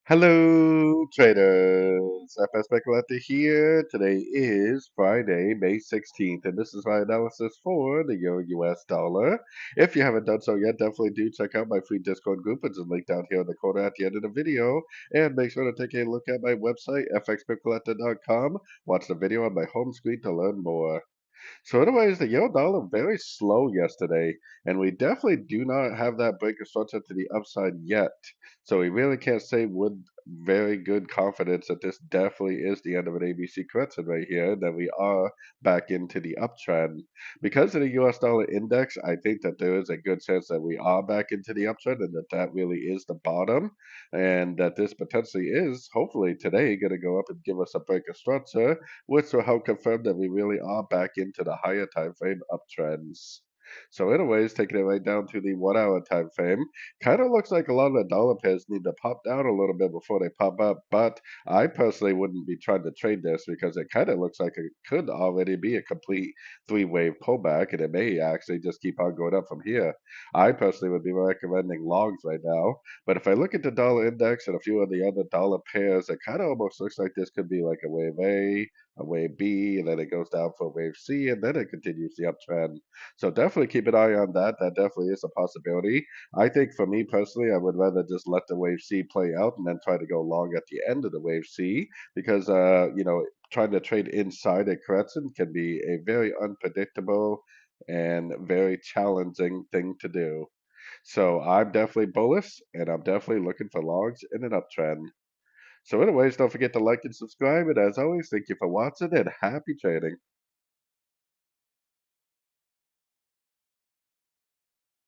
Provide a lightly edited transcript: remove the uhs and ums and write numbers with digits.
Hello, traders. FX Pip Collector here. Today is Friday, May 16th, and this is my analysis for the Euro US dollar. If you haven't done so yet, definitely do check out my free Discord group. It's linked down here in the corner at the end of the video. And make sure to take a look at my website, fxpipcollector.com. Watch the video on my home screen to learn more. So anyways, the euro dollar very slow yesterday, and we definitely do not have that breaker structure to the upside yet. So we really can't say with very good confidence that this definitely is the end of an ABC correction right here, that we are back into the uptrend. Because of the US dollar index, I think that there is a good chance that we are back into the uptrend and that that really is the bottom, and that this potentially is, hopefully today, going to go up and give us a breaker structure which will help confirm that we really are back into the higher time frame uptrends. So anyways, taking it right down to the 1 hour time frame, kind of looks like a lot of the dollar pairs need to pop down a little bit before they pop up, but I personally wouldn't be trying to trade this because it kind of looks like it could already be a complete three-wave pullback, and it may actually just keep on going up from here. I personally would be recommending longs right now, but if I look at the dollar index and a few of the other dollar pairs, it kind of almost looks like this could be like a wave B, and then it goes down for a wave C, and then it continues the uptrend. So definitely keep an eye on that. That definitely is a possibility. I think for me personally, I would rather just let the wave C play out and then try to go long at the end of the wave C because, trying to trade inside a correction can be a very unpredictable and very challenging thing to do. So I'm definitely bullish and I'm definitely looking for longs in an uptrend. So anyways, don't forget to like and subscribe. And as always, thank you for watching and happy trading.